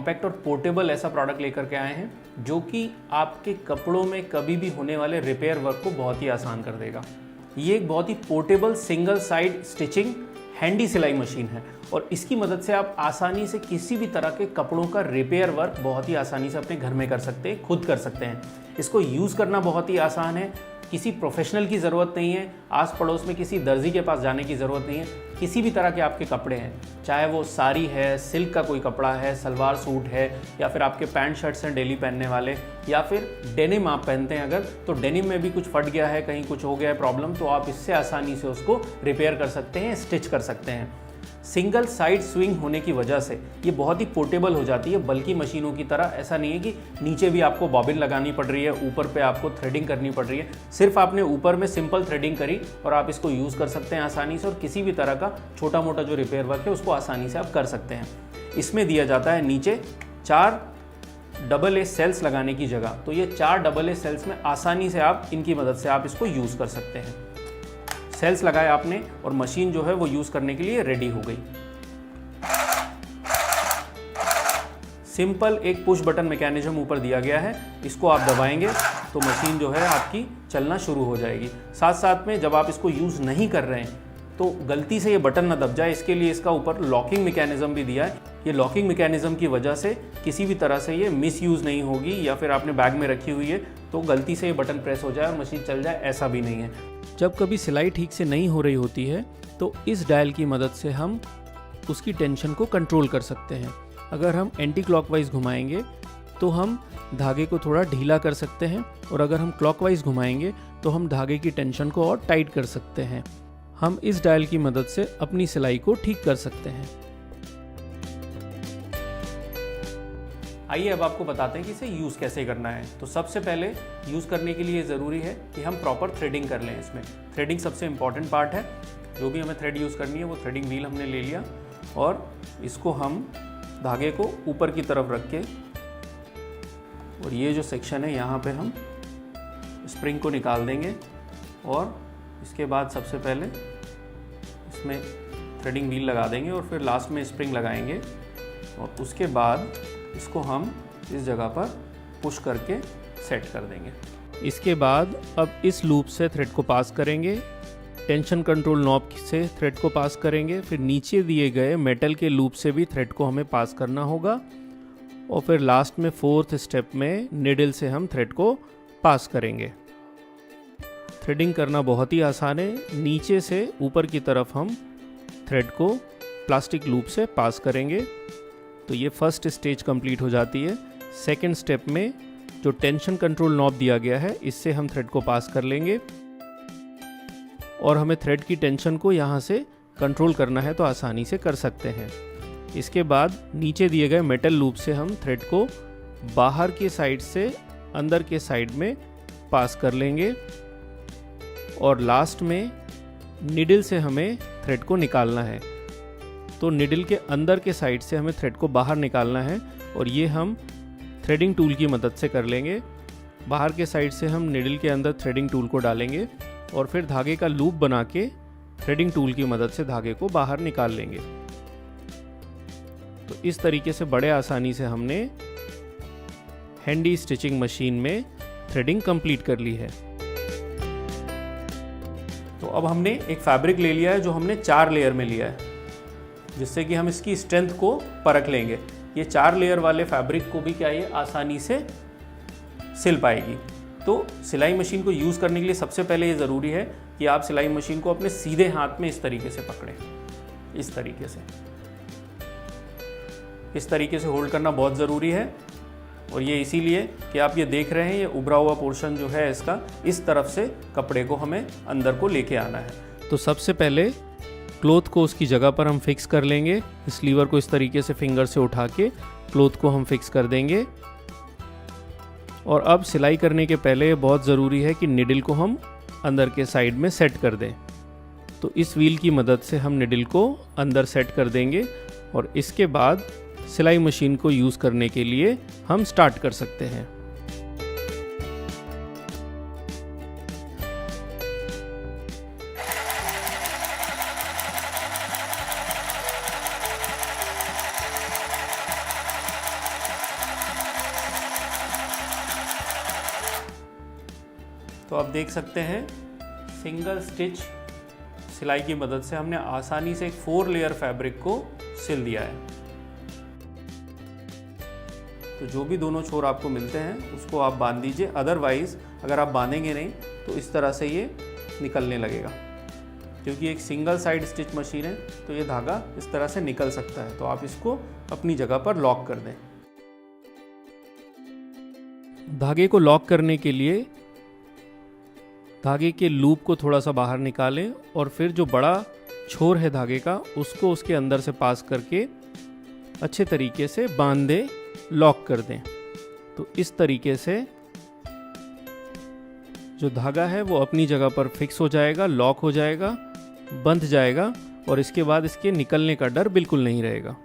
Compact और portable ऐसा product लेकर के आए हैं जो कि आपके कपड़ों में कभी भी होने वाले रिपेयर वर्क को बहुत ही आसान कर देगा। ये एक बहुत ही portable single side stitching handy सिलाई मशीन है और इसकी मदद से आप आसानी से किसी भी तरह के कपड़ों का रिपेयर वर्क बहुत ही आसानी से अपने घर में कर सकते हैं, खुद कर सकते हैं। इसको यूज़ करना बहुत ही आसान है, किसी प्रोफेशनल की ज़रूरत नहीं है, आस पड़ोस में किसी दर्जी के पास जाने की ज़रूरत नहीं है। किसी भी तरह के आपके कपड़े हैं, चाहे वो साड़ी है, सिल्क का कोई कपड़ा है, सलवार सूट है, या फिर आपके पैंट शर्ट्स हैं डेली पहनने वाले, या फिर डेनिम आप पहनते हैं अगर, तो डेनिम में भी कुछ फट गया है, कहीं कुछ हो गया है प्रॉब्लम, तो आप इससे आसानी से उसको रिपेयर कर सकते हैं, स्टिच कर सकते हैं। सिंगल साइड स्विंग होने की वजह से ये बहुत ही पोर्टेबल हो जाती है, बल्कि मशीनों की तरह ऐसा नहीं है कि नीचे भी आपको बॉबिन लगानी पड़ रही है, ऊपर पे आपको थ्रेडिंग करनी पड़ रही है। सिर्फ आपने ऊपर में सिंपल थ्रेडिंग करी और आप इसको यूज़ कर सकते हैं आसानी से, और किसी भी तरह का छोटा मोटा जो रिपेयर वर्क है उसको आसानी से आप कर सकते हैं। इसमें दिया जाता है नीचे 4 AA सेल्स लगाने की जगह, तो ये 4 AA सेल्स में आसानी से आप इनकी मदद से आप इसको यूज़ कर सकते हैं। सेल्स लगाए आपने और मशीन जो है वो यूज़ करने के लिए रेडी हो गई। सिंपल एक पुश बटन मैकेनिज्म ऊपर दिया गया है, इसको आप दबाएंगे तो मशीन जो है आपकी चलना शुरू हो जाएगी। साथ साथ में जब आप इसको यूज़ नहीं कर रहे हैं तो गलती से ये बटन ना दब जाए, इसके लिए इसका ऊपर लॉकिंग मैकेनिज्म भी दिया है। ये लॉकिंग मैकेनिज्म की वजह से किसी भी तरह से ये मिसयूज़ नहीं होगी, या फिर आपने बैग में रखी हुई है तो गलती से ये बटन प्रेस हो जाए और मशीन चल जाए, ऐसा भी नहीं है। जब कभी सिलाई ठीक से नहीं हो रही होती है तो इस डायल की मदद से हम उसकी टेंशन को कंट्रोल कर सकते हैं। अगर हम एंटी क्लॉकवाइज घुमाएंगे तो हम धागे को थोड़ा ढीला कर सकते हैं, और अगर हम क्लॉकवाइज घुमाएंगे तो हम धागे की टेंशन को और टाइट कर सकते हैं। हम इस डायल की मदद से अपनी सिलाई को ठीक कर सकते हैं। आइए अब आपको बताते हैं कि इसे यूज़ कैसे करना है। तो सबसे पहले यूज़ करने के लिए ज़रूरी है कि हम प्रॉपर थ्रेडिंग कर लें। इसमें थ्रेडिंग सबसे इम्पॉर्टेंट पार्ट है। जो भी हमें थ्रेड यूज़ करनी है वो थ्रेडिंग व्हील हमने ले लिया, और इसको हम धागे को ऊपर की तरफ रख के, और ये जो सेक्शन है यहाँ पे हम स्प्रिंग को निकाल देंगे, और इसके बाद सबसे पहले इसमें थ्रेडिंग व्हील लगा देंगे और फिर लास्ट में स्प्रिंग लगाएंगे, और उसके बाद इसको हम इस जगह पर पुश करके सेट कर देंगे। इसके बाद अब इस लूप से थ्रेड को पास करेंगे, टेंशन कंट्रोल नॉब से थ्रेड को पास करेंगे, फिर नीचे दिए गए मेटल के लूप से भी थ्रेड को हमें पास करना होगा, और फिर लास्ट में 4th स्टेप में निडल से हम थ्रेड को पास करेंगे। थ्रेडिंग करना बहुत ही आसान है। नीचे से ऊपर की तरफ हम थ्रेड को प्लास्टिक लूप से पास करेंगे, तो ये फर्स्ट स्टेज कंप्लीट हो जाती है। सेकंड स्टेप में जो टेंशन कंट्रोल नॉब दिया गया है इससे हम थ्रेड को पास कर लेंगे, और हमें थ्रेड की टेंशन को यहाँ से कंट्रोल करना है तो आसानी से कर सकते हैं। इसके बाद नीचे दिए गए मेटल लूप से हम थ्रेड को बाहर की साइड से अंदर के साइड में पास कर लेंगे, और लास्ट में निडल से हमें थ्रेड को निकालना है। तो निडल के अंदर के साइड से हमें थ्रेड को बाहर निकालना है, और ये हम थ्रेडिंग टूल की मदद से कर लेंगे। बाहर के साइड से हम निडल के अंदर थ्रेडिंग टूल को डालेंगे, और फिर धागे का लूप बना के थ्रेडिंग टूल की मदद से धागे को बाहर निकाल लेंगे। तो इस तरीके से बड़े आसानी से हमने हैंडी स्टिचिंग मशीन में थ्रेडिंग कंप्लीट कर ली है। तो अब हमने एक फैब्रिक ले लिया है जो हमने 4 लेयर में लिया है, जिससे कि हम इसकी स्ट्रेंथ को परख लेंगे। ये 4 लेयर वाले फैब्रिक को भी क्या ये आसानी से सिल पाएगी। तो सिलाई मशीन को यूज़ करने के लिए सबसे पहले ये ज़रूरी है कि आप सिलाई मशीन को अपने सीधे हाथ में इस तरीके से पकड़ें, इस तरीके से होल्ड करना बहुत ज़रूरी है। और ये इसीलिए कि आप ये देख रहे हैं ये उभरा हुआ पोर्शन जो है इसका, इस तरफ से कपड़े को हमें अंदर को लेके आना है। तो सबसे पहले क्लॉथ को उसकी जगह पर हम फिक्स कर लेंगे। इस लीवर को इस तरीके से फिंगर से उठा के क्लॉथ को हम फिक्स कर देंगे। और अब सिलाई करने के पहले बहुत ज़रूरी है कि निडल को हम अंदर के साइड में सेट कर दें। तो इस व्हील की मदद से हम निडल को अंदर सेट कर देंगे, और इसके बाद सिलाई मशीन को यूज़ करने के लिए हम स्टार्ट कर सकते हैं। तो आप देख सकते हैं सिंगल स्टिच सिलाई की मदद से हमने आसानी से एक 4 लेयर फैब्रिक को सिल दिया है। तो जो भी दोनों छोर आपको मिलते हैं उसको आप बांध दीजिए, अदरवाइज़ अगर आप बांधेंगे नहीं तो इस तरह से ये निकलने लगेगा। क्योंकि एक सिंगल साइड स्टिच मशीन है तो ये धागा इस तरह से निकल सकता है। तो आप इसको अपनी जगह पर लॉक कर दें। धागे को लॉक करने के लिए धागे के लूप को थोड़ा सा बाहर निकालें और फिर जो बड़ा छोर है धागे का उसको उसके अंदर से पास करके अच्छे तरीके से बांध दें, लॉक कर दें। तो इस तरीके से जो धागा है वो अपनी जगह पर फिक्स हो जाएगा, लॉक हो जाएगा, बंध जाएगा और इसके बाद इसके निकलने का डर बिल्कुल नहीं रहेगा।